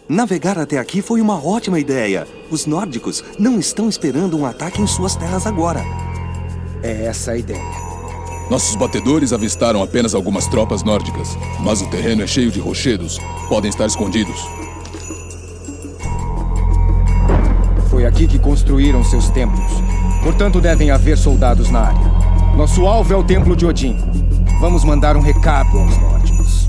Navegar até aqui foi uma ótima ideia. Os nórdicos não estão esperando um ataque em suas terras agora. É essa a ideia. Nossos batedores avistaram apenas algumas tropas nórdicas, mas o terreno é cheio de rochedos. Podem estar escondidos. Foi aqui que construíram seus templos. Portanto, devem haver soldados na área. Nosso alvo é o templo de Odin. Vamos mandar um recado aos nórdicos.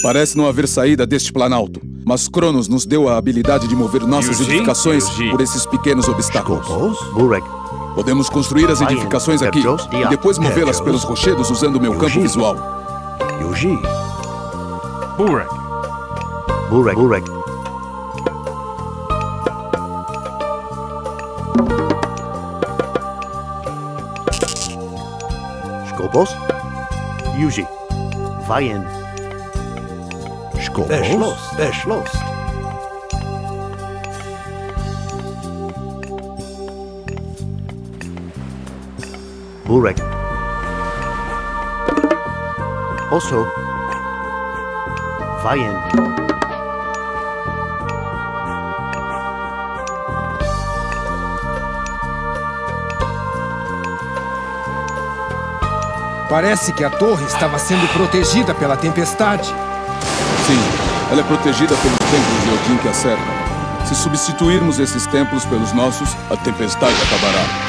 Parece não haver saída deste planalto, mas Cronos nos deu a habilidade de mover nossas edificações por esses pequenos obstáculos. Podemos construir as edificações aqui e depois movê-las pelos rochedos usando meu campo visual. Skopos? Yuji. Vayen. Skopos? Erschloss. Burek. Oso. Vayen. Parece que a torre estava sendo protegida pela tempestade. Sim, ela é protegida pelos templos de Odin que a cercam. Se substituirmos esses templos pelos nossos, a tempestade acabará.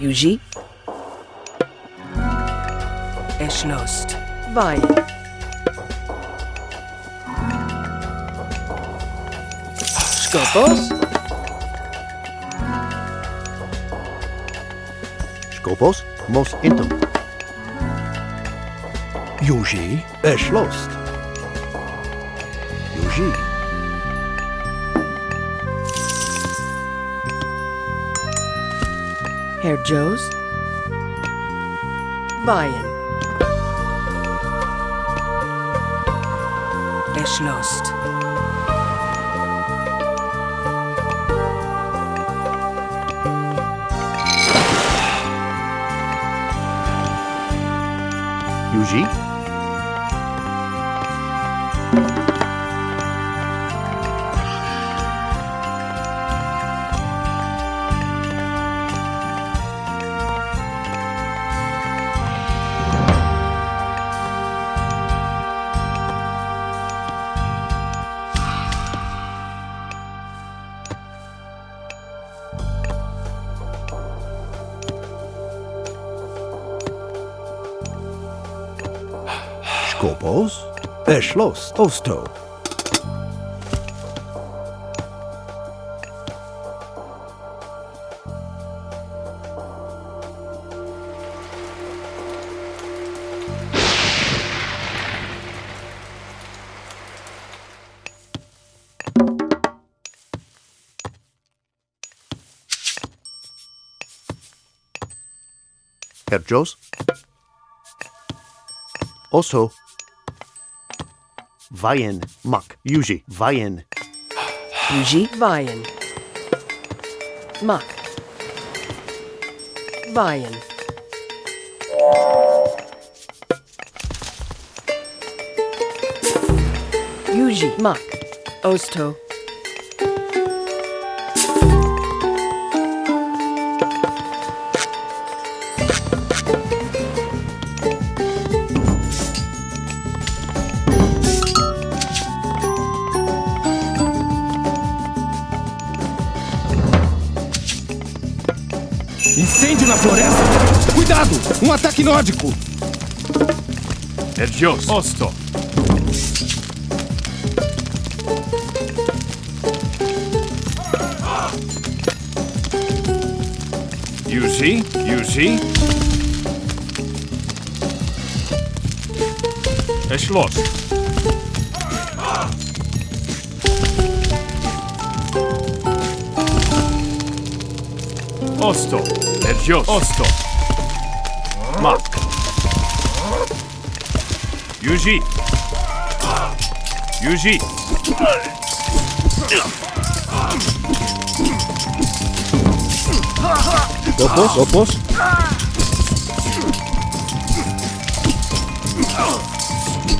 Yuji? Erschlossen. Wein. Skopos? Skopos? Mos intum. Yuji? Erschlossen. Yuji. Herr Joes? Wein. Erschlossen. Yuji? Skopos? Erschloss. Osto. Herr Joes? Oso. Vayen. Mak. Yuji. Vayen. Yuji? Wein. Mak. Wein. Yuji? Mak. Osto. Incêndio na floresta! Cuidado! Um ataque nórdico! Ergios. Osto. Yuji? Yuji? Erschlossen. Osto. Ergios. Osto. Mak. Yuji. Yuji. Skopos.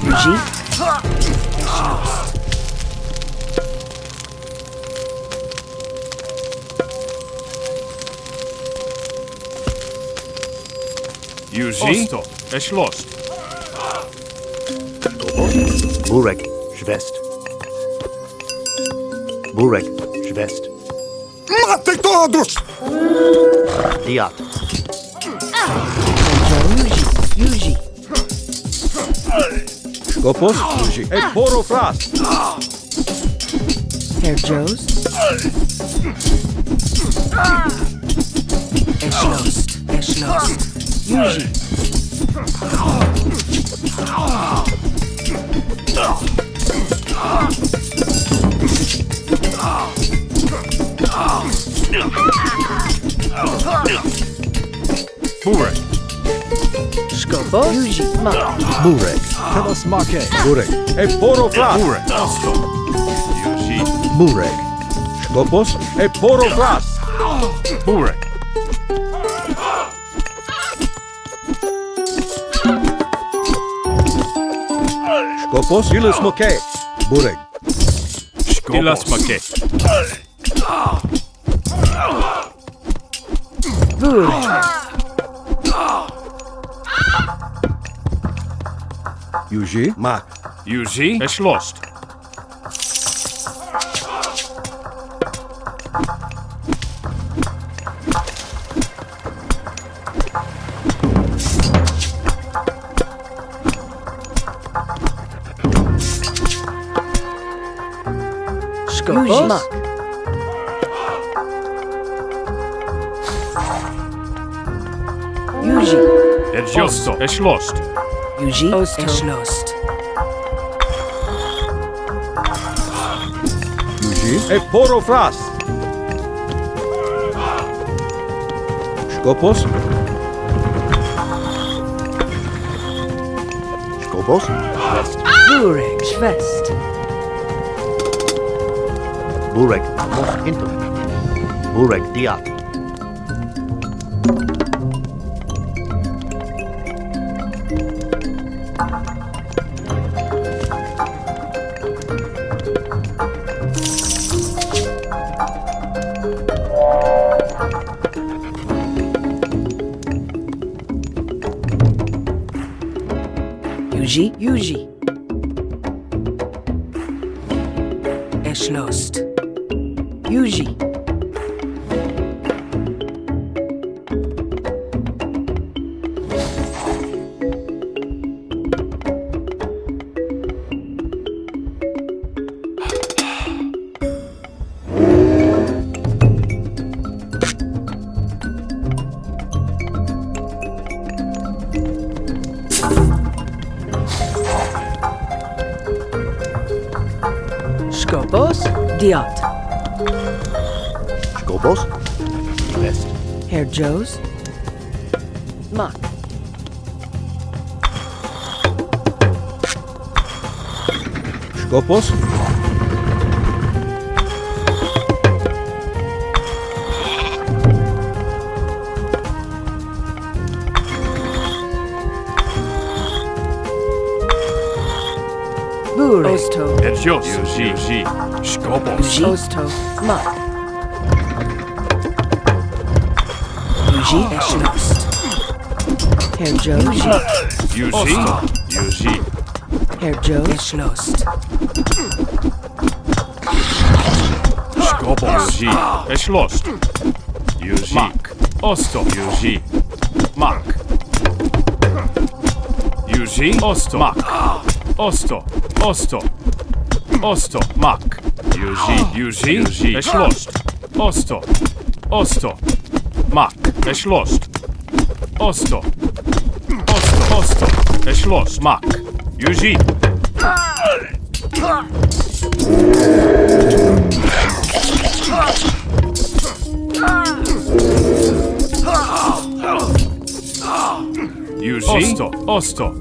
Yuji. Yuji. Osto. Erschlossen. Burek, Schwest. Burek, Schwest. Matem todos! Diat. Yuji. Skopos. Yuji. Porofras. Herr Joes. Erschlossen. Yuji. Burek. Skopos. Yuji. Burek. Telasmake. Burek. Porofras. Burek. Osto. Yuji. Burek. Skopos. Porofras. Burek. Skopos. Ilusmoke. Burek. Ilasmake. Yuji. Yuji. Erschlossen. Skopos. Yuji. Osto. Erschlossen. Yuji. Erschlossen. Yuji. Porofras. Skopos. Skopos. Schwest. Burek. Schwest. Burek, Mos Intum. Burek, Diat. Yuji. Erschlossen. Yuji. Skopos. Diat. Skopos. Schwest. Herr Joes. Mak. Skopos. Burek. Osto. Yuji. Skopos. Osto. Mak. Yuji. Erschlossen. Herr Joes. Yuji. Herr Joes. Erschlossen. Skopos. Erschlossen. Yuji. Mak. Osto. Yuji. Mak. Yuji. Osto. Mak. Osto. Mak. Yuji. Erschlossen. Osto. Mak. Erschlossen. Osto. Erschlossen. Mak. Yuji. Yuji. Osto.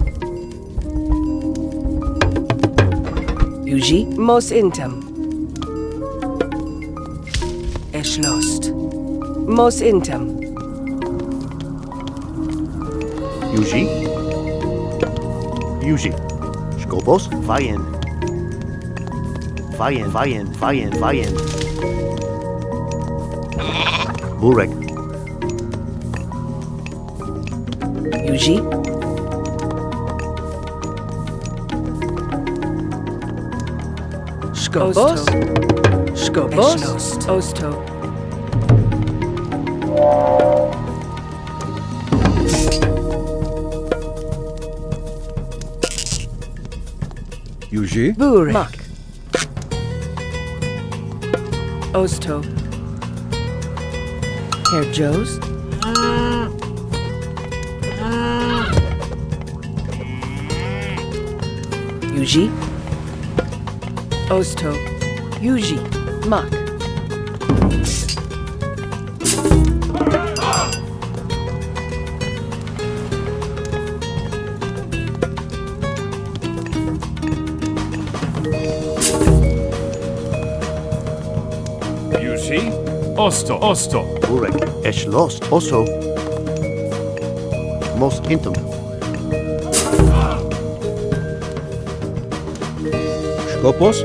Yuji, mos intem. Erschlossen. Mos intem. Yuji. Yuji. Skopos. Vajen. Vajen, vajen, vajen, vajen. Burek. Yuji. Skopos. Skopos. Erschlossen. Osto. Yuji? Burek. Mak. Osto. Herr Joes. Yuji. Osto. Yuji. Mak. Yuji. Osto. Osto. Burek. Erschlossen. Osso. Most intem. Skopos?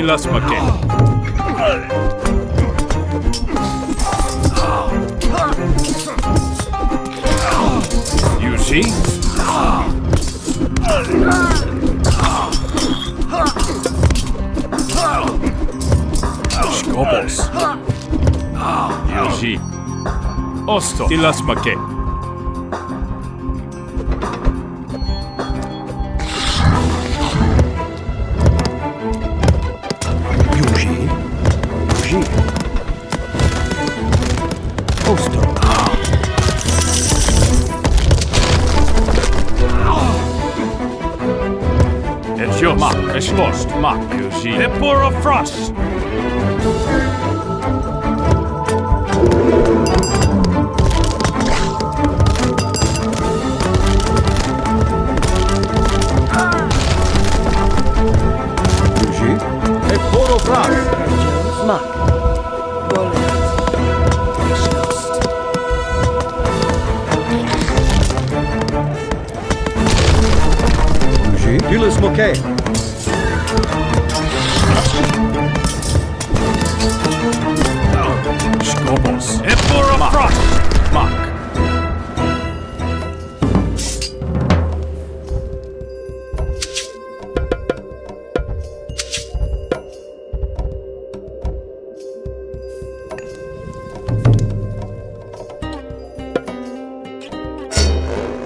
Las Maquet. Yuji. Skopos. Yuji. Osto. Las Maquet. just. Mark. Es lost. Mark. Yuji. Epora frost. Yuji. Eporo Fras. Joes. Mark. Roland. Schlost. Yuji. Julius Mokay. Skobos. Epora frost. Mark.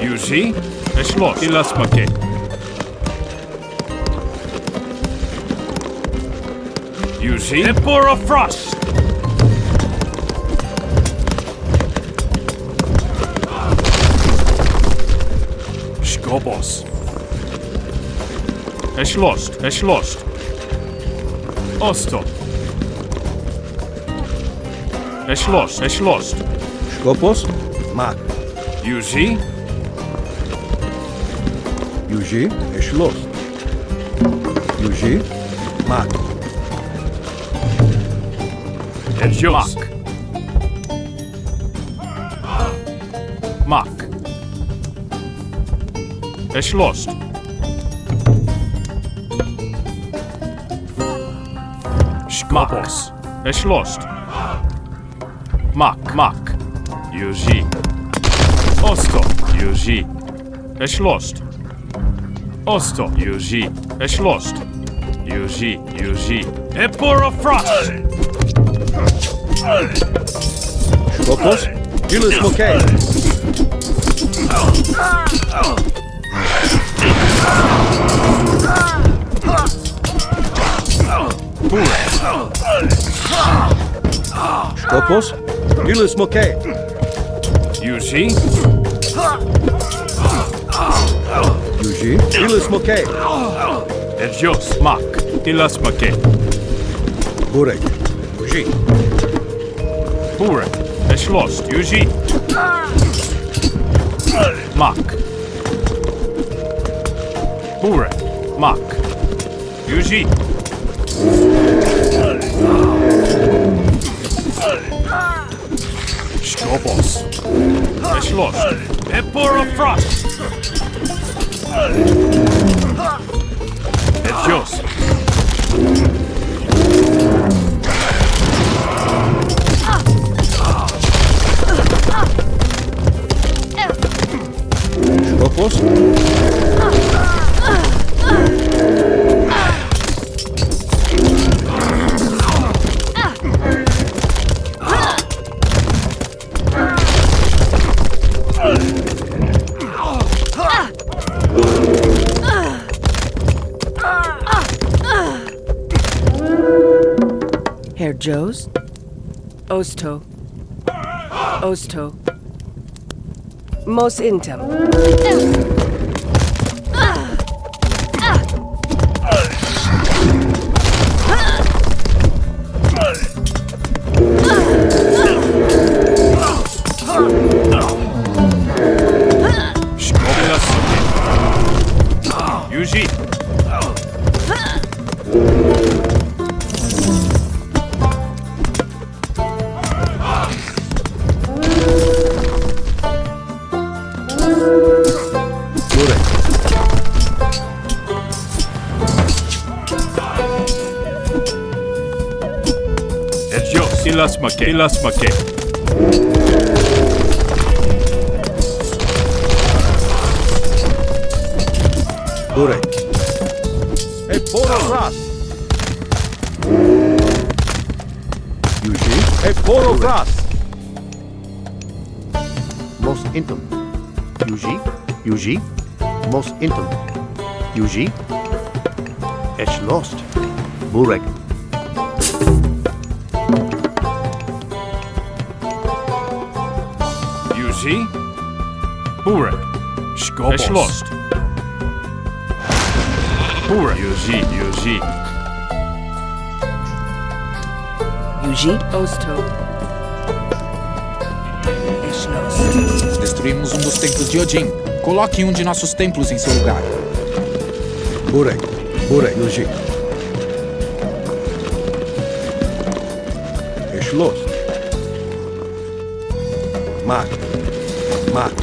Yuji. Es lost. Ilas Make. Yuji. Epora frost. Skobos. Es lost. Es lost. Osto. Es lost. Es lost. Skopos. Mark. Yuji. Yuji. Eschlost. Yuji. Mark. Mark. Mark. Es lost. Skopos. Es lost. Mark. Mark. Yuji. Osto. Yuji. Es lost. Osto. Yuji. Es lost. Yuji. Yuji. Epora frost. Skopos. Julius Mokay. Skopos. Julius Mokay. Yuji. Yuji. Julius Mokay. Edios. Mark. Ilas Make. Burek. Yuji. Burek. Es lost. Yuji. Mark. Burek. Mark. Yuji. Skobos. Es lost. Epora frost. Edios. Skopos. Herr Joes. Osto. Osto. Mos intem. Yuji. Edios. Ilas Make. Ilas Make. Burek. Eporo Fras. Yuji. Eporo Fras. Mos intum. Yuji. Yuji. Mos intum. Yuji. Es lost. Burek. Yuji. Burek. Skobos. Es lost. Burek. Yuji. Yuji. Yuji. Osto. Eshlos. Destruímos um dos templos de Odin. Coloque um de nossos templos em seu lugar. Burek. Burek, Yuji. Eshlos. Mak. Mak.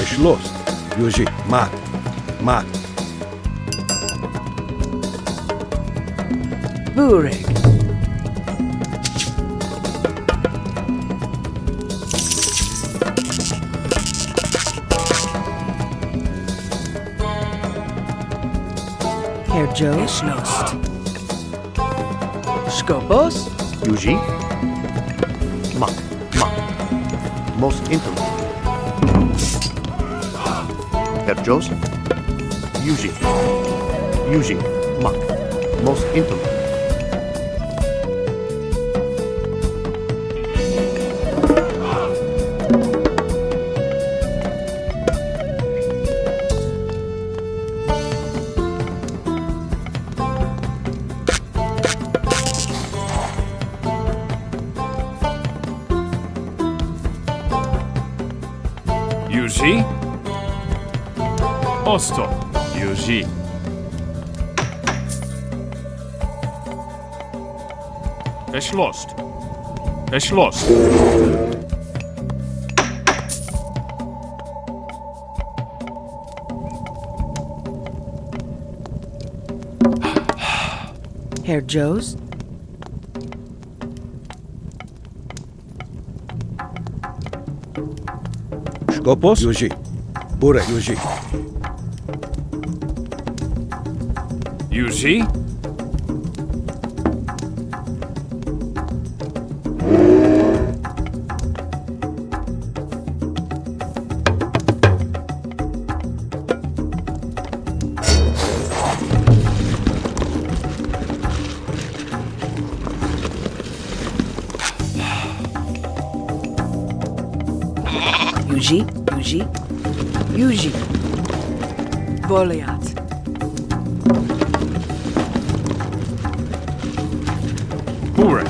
Eshlos. Yuji. Mak. Mak. Burek. Herjo. Eshlost. Skopos. Yuji. Mak. Mak. Most intim. Herjos. Yuji. Yuji. Mak. Most intim. Yuji. Osto. Yuji. Eshlost. Eshlost. Herjos. Skopos. Yuji. Burek, Yuji. Yuji. Yuji. Yuji. Yuji. Voliat. Burek.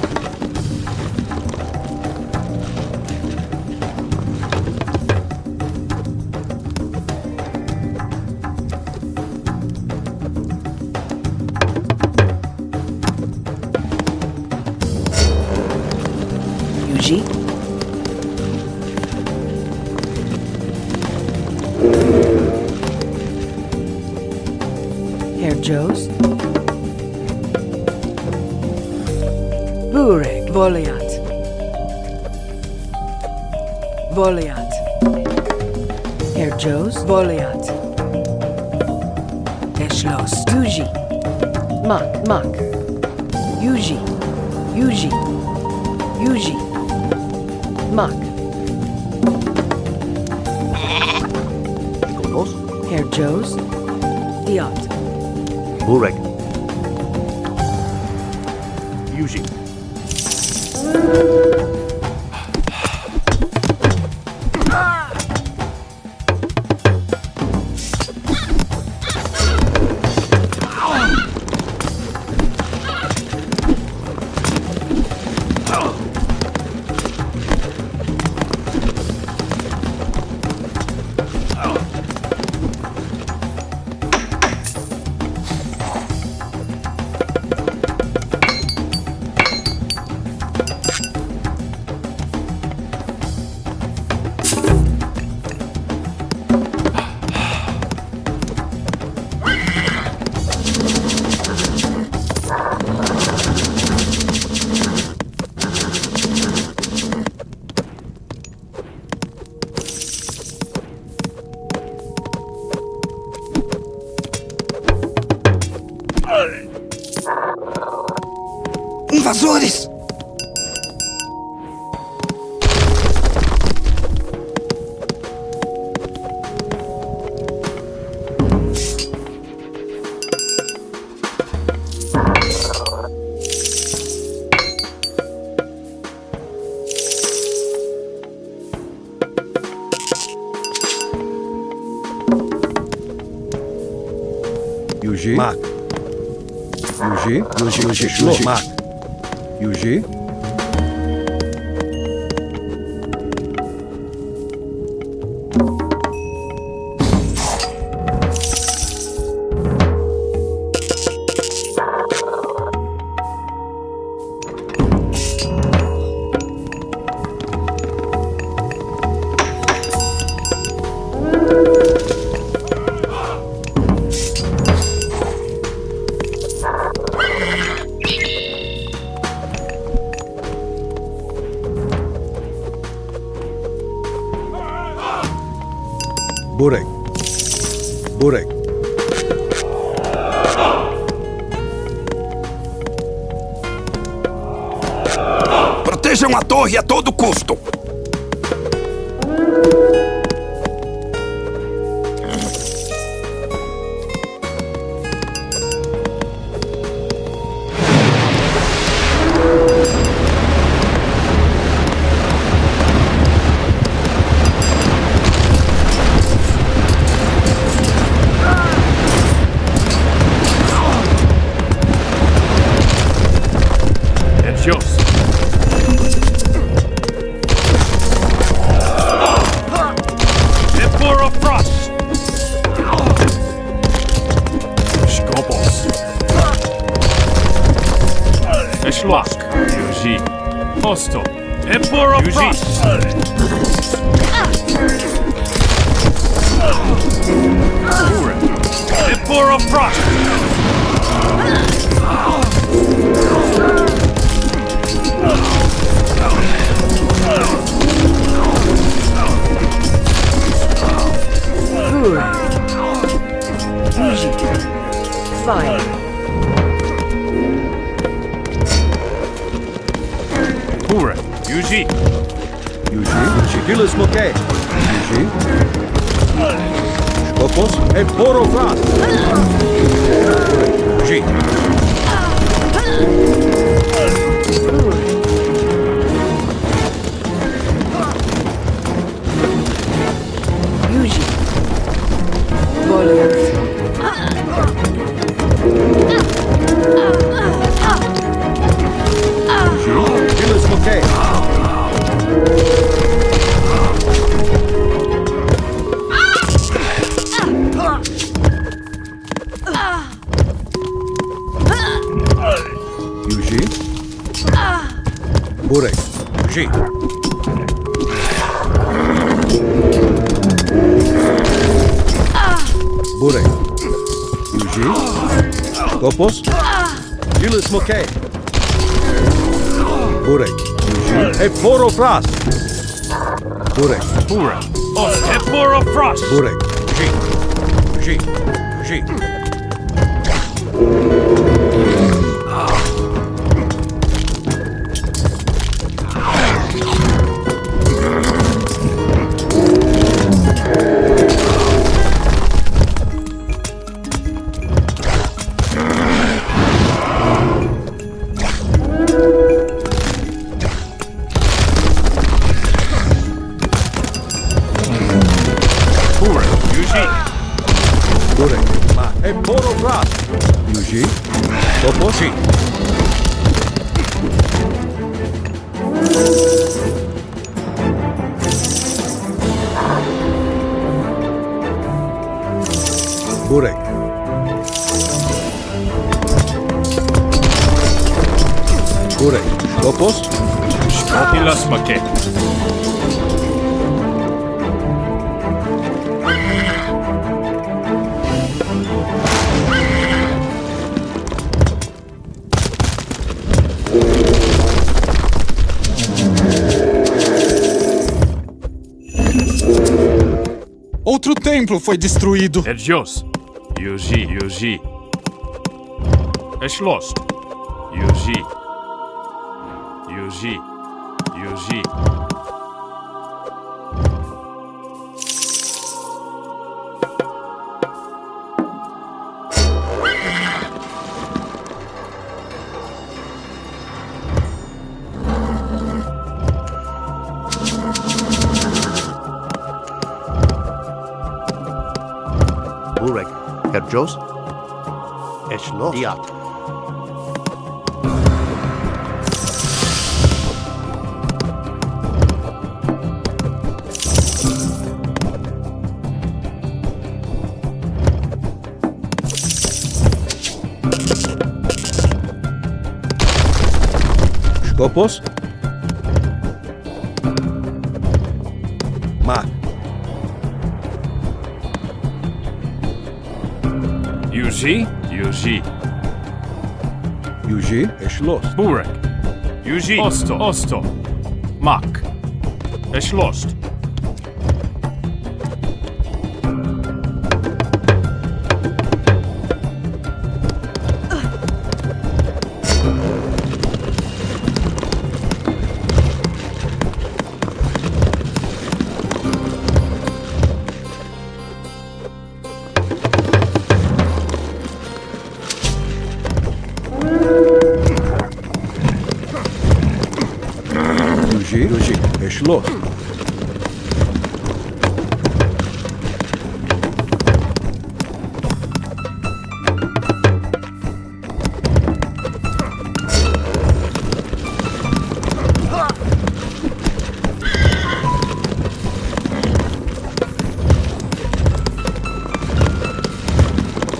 Yuji. Herjos. Burek. Voliat. Voliat. Herjos. Voliat. Eshlos. Yuji. Mak. Mak. Yuji. Yuji. Yuji. Mak. Skopos. Herjos. Diot. Burek. Yuji. Invasores! Mark. Yuji. Mark. Yuji. Burek. Protejam a torre a todo custo! It's yours. Emperor of Frost. Skopos. Eshlosk. Yuji. Posto. Emperor of Frost. Uren. Emperor of Frost. Yuji. Fire. Uren. Yuji. Sigilus Moke. Yuji. Skopos and Porofras. Yuji. Yuji. Golem. Sigilus Moke. Yuji. Burek. Yuji. Burek. Yuji. Skopos. Sigilus Moke. Burek. Yuji. E Porofras. Burek. Uren. Emperor of Frost. Burek. Yuji. Yuji. Burek. E Porofras. Yuji. Skopos. Burek. Burek. Skopos. Skopilas Make. Outro templo foi destruído. Edjos. Yuji. Eshlost. Yuji. Burek. Herr Jos. Es los. Diat. Σκόπος. Μα. Yuji, Yuji. Yuji. Eschloss. Burek. Yuji. Osto, Osto. Mak. Eschlost. Yuji. Eschloss.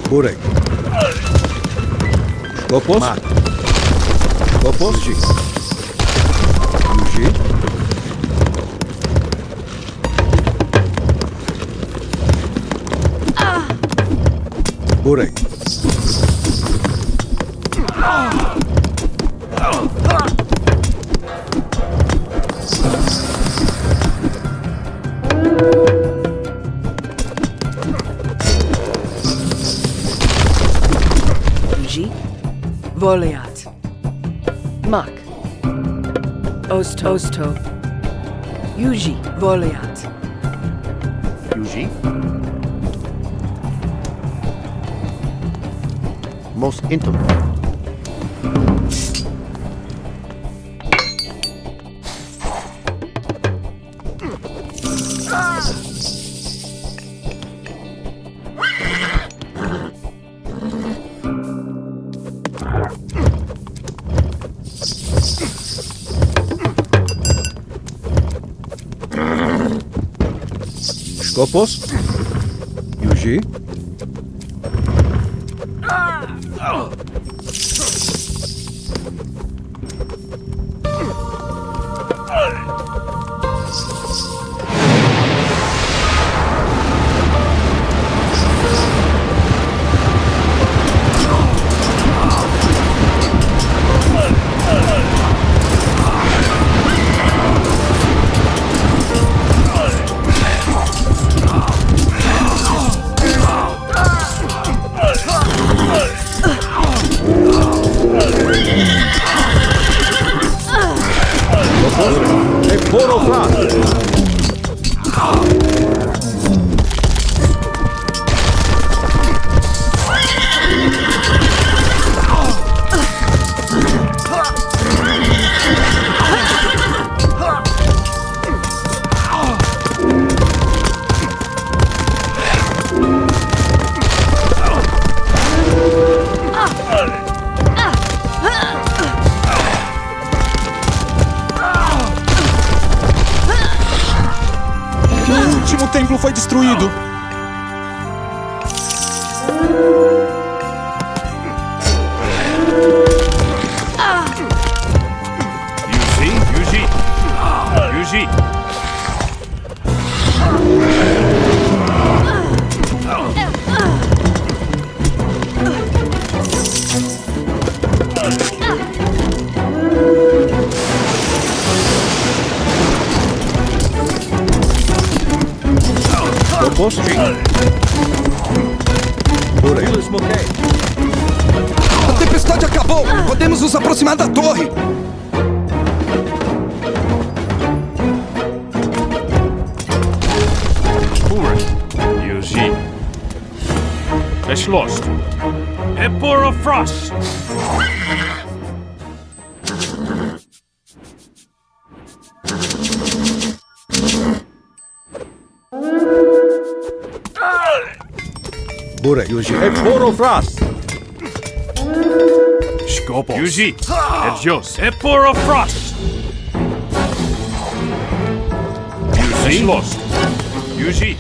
Burek. Σκόπος. Μα. Σκόπος. Yuji. Burek. Yuji. Voliat. Mak. Osto. Osto. Yuji. Voliat. Yuji. Most intim. Σκόπος. Yuji. O templo foi destruído. Yuji, Yuji. Yuji. Σκόπος. Burek. A tempestade acabou! Podemos nos aproximar da torre! Burek. Yuji. Eschlost. Ebora Frost. Burek. Yuji. Ebora Frost. Skopos. Yuji. Edios. Epor of Frost. Yuji. Lost. Yuji.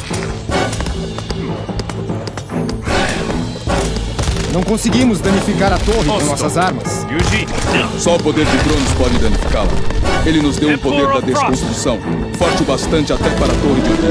Não conseguimos danificar a torre com nossas armas. Yuji. Só o poder de Cronos pode danificá-la. Ele nos deu um poder da desconstrução, forte o bastante até para a torre de Odin.